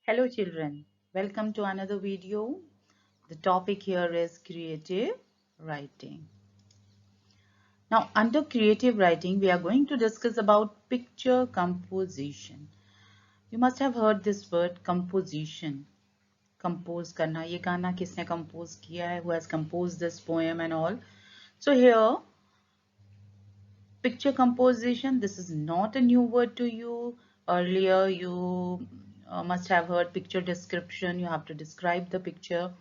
Hello children, welcome to another video. The topic here is creative writing. Now under creative writing we are going to discuss about picture composition. You must have heard this word composition. Compose karna, ye गाना किसने compose किया है, who has composed this poem and all. So here picture composition, this is not a new word to you. Earlier you must have heard picture description. You have to describe the picture.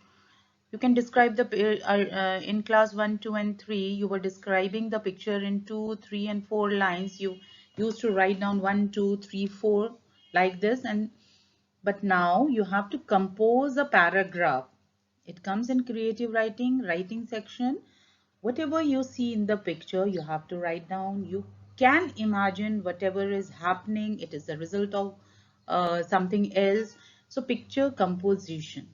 You can describe the in class 1, 2 and 3 you were describing the picture in 2, 3 and 4 lines. You used to write down 1, 2, 3, 4 like this, and but now you have to compose a paragraph. It comes in creative writing section. Whatever you see in the picture you have to write down. You can imagine whatever is happening. It is the result of something else. So picture composition.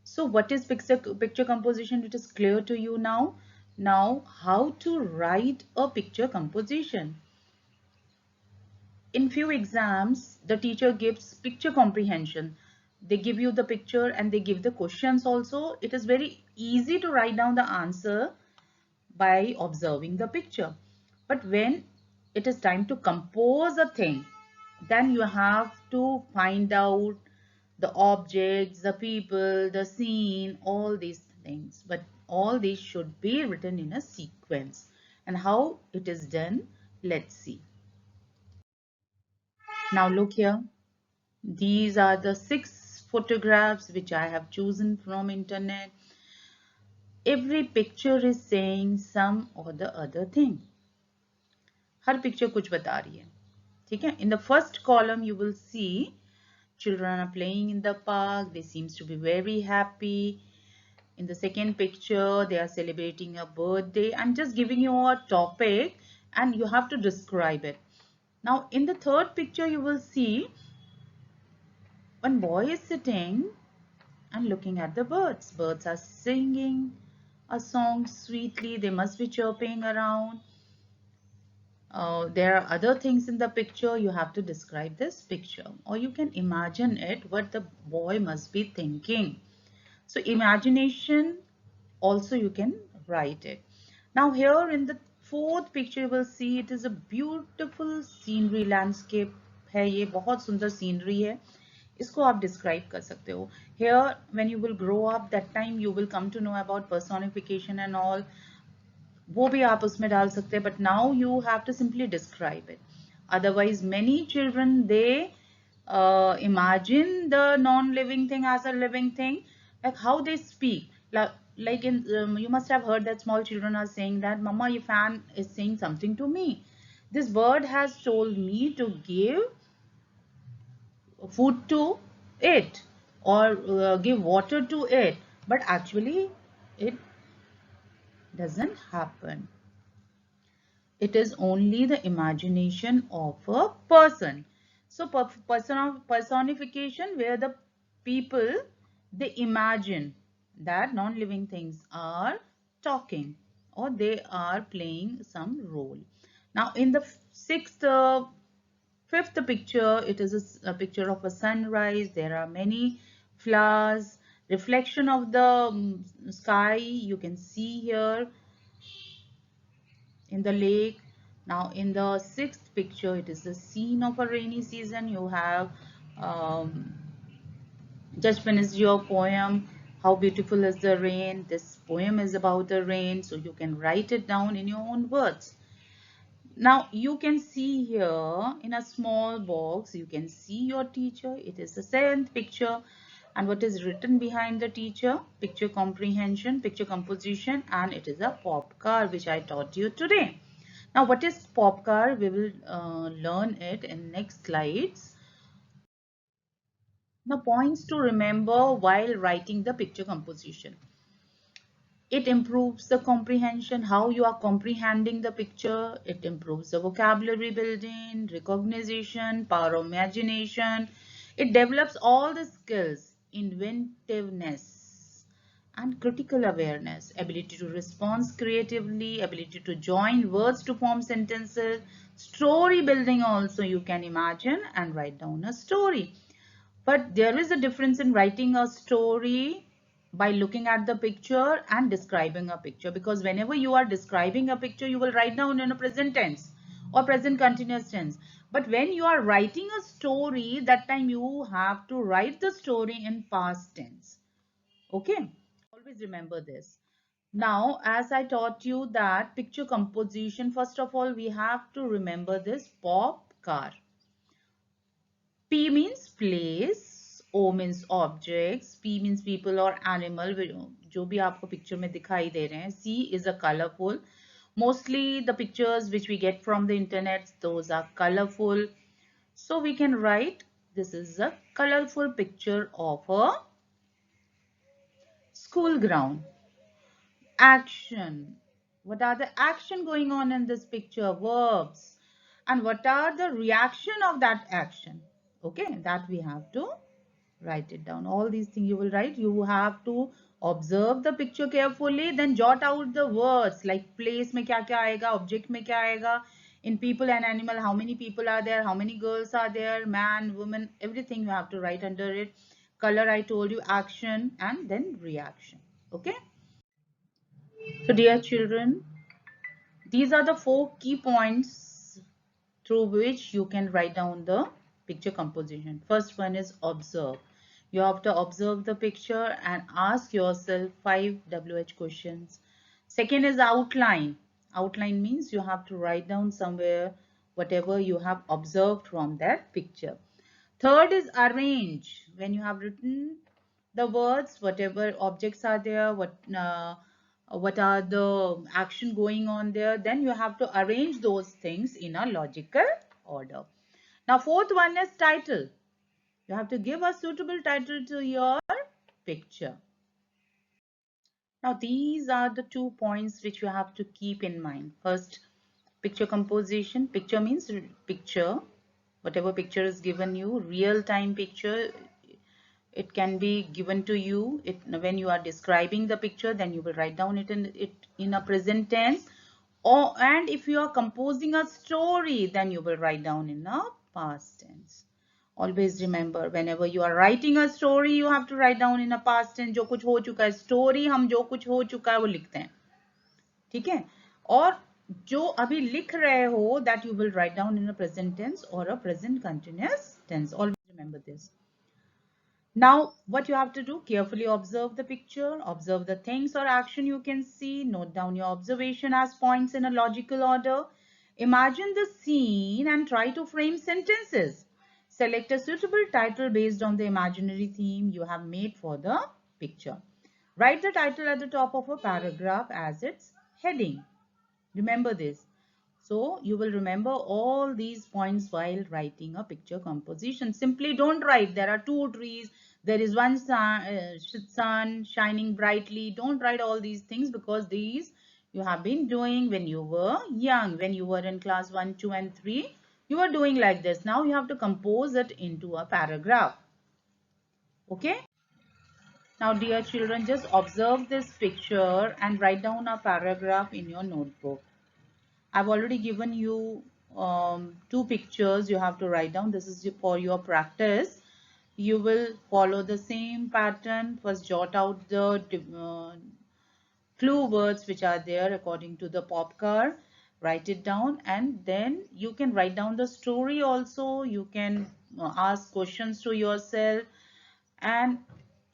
So what is picture composition? It is clear to you now. Now how to write a picture composition. In few exams, the teacher gives picture comprehension. They give you the picture and they give the questions also. It is very easy to write down the answer by observing the picture. But when it is time to compose a thing, then you have to find out the objects, the people, the scene, all these things. But all these should be written in a sequence. And how it is done, let's see. Now look here. These are the 6 photographs which I have chosen from internet. Every picture is saying some or the other thing. Her picture कुछ बता रही है. ठीक है? In the first column you will see children are playing in the park. They seems to be very happy. In the second picture they are celebrating a birthday. I'm just giving you a topic and you have to describe it. Now in the third picture you will see one boy is sitting and looking at the birds. Birds are singing a song sweetly. They must be chirping around. There are other things in the picture. You have to describe this picture, or you can imagine it, what the boy must be thinking. So imagination also you can write it. Now here in the fourth picture you will see it is a beautiful scenery landscape है. ये बहुत सुंदर scenery है. इसको आप describe कर सकते हो. Here when you will grow up, that time you will come to know about personification and all. वो भी आप उसमें डाल सकते हैं, but now you have to simply describe it. Otherwise many children they imagine the non-living thing as a living thing, like how they speak. Like in you must have heard that small children are saying that mama your fan is saying something to me. This bird has told me to give food to it or give water to it, but actually it doesn't happen. It is only the imagination of a person. So personification, where the people they imagine that non-living things are talking or they are playing some role. Now in the fifth picture, it is a picture of a sunrise. There are many flowers, reflection of the sky you can see here in the lake. Now in the sixth picture, it is the scene of a rainy season. You have um, just finished your poem. How beautiful is the rain? This poem is about the rain, so you can write it down in your own words. Now you can see here in a small box, you can see your teacher. It is the seventh picture. And what is written behind the teacher? Picture comprehension, picture composition, and it is a pop car which I taught you today. Now what is pop car? We will learn it in next slides. Now points to remember while writing the picture composition. It improves the comprehension, how you are comprehending the picture. It improves the vocabulary building, recognition, power of imagination. It develops all the skills, inventiveness and critical awareness, ability to respond creatively, ability to join words to form sentences, story building also. You can imagine and write down a story. But there is a difference in writing a story by looking at the picture and describing a picture, because whenever you are describing a picture, you will write down in a present tense or present continuous tense. But when you are writing a story, that time you have to write the story in past tense. Okay, always remember this. Now, as I taught you that picture composition, first of all, we have to remember this pop car. P means place, O means objects, P means people or animal, जो भी आपको picture में दिखाई दे रहे हैं. C is a colorful. Mostly the pictures which we get from the internet, those are colorful. So we can write, this is a colorful picture of a school ground. Action. What are the action going on in this picture? Verbs. And what are the reaction of that action? Okay, that we have to write it down. All these things you will write. You have to observe the picture carefully, then jot out the words like place में क्या क्या आएगा, object में क्या आएगा, in people and animal, how many people are there, how many girls are there, man, woman, everything you have to write under it. Color I told you, action, and then reaction. Okay. So dear children, these are the 4 key points through which you can write down the picture composition. First one is observe. You have to observe the picture and ask yourself 5 WH questions. Second is outline. Outline means you have to write down somewhere whatever you have observed from that picture. Third is arrange. When you have written the words, whatever objects are there, what are the action going on there, then you have to arrange those things in a logical order. Now fourth one is title. You have to give a suitable title to your picture. Now these are the 2 points which you have to keep in mind. First, picture composition. Picture means picture, whatever picture is given you, real time picture. It can be given to you. When you are describing the picture, then you will write down it in a present tense. And if you are composing a story, then you will write down in a past tense. Always remember, whenever you are writing a story, you have to write down in a past tense. जो कुछ हो चुका है, story हम जो कुछ हो चुका है वो लिखते हैं, ठीक है? और जो अभी लिख रहे हो, that you will write down in a present tense or a present continuous tense. Always remember this. Now, what you have to do, carefully observe the picture, observe the things or action you can see, note down your observation as points in a logical order. Imagine the scene and try to frame sentences. Select a suitable title based on the imaginary theme you have made for the picture. Write the title at the top of a paragraph as its heading. Remember this. So you will remember all these points while writing a picture composition. Simply don't write, there are 2 trees, there is one sun shining brightly. Don't write all these things, because these you have been doing when you were young, when you were in class 1, 2 and 3. You were doing like this. Now you have to compose it into a paragraph. Okay. Now dear children, just observe this picture and write down a paragraph in your notebook. I've already given you 2 pictures you have to write down. This is for your practice. You will follow the same pattern. First jot out the clue words which are there according to the pop car. Write it down, and then you can write down the story also. You can ask questions to yourself and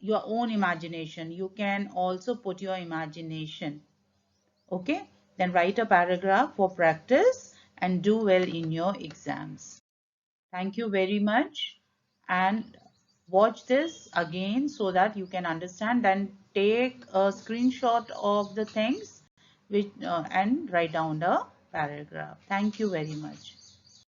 your own imagination. You can also put your imagination. Okay, then write a paragraph for practice and do well in your exams. Thank you very much, and watch this again so that you can understand, and take a screenshot of the things which and write down the paragraph. Thank you very much.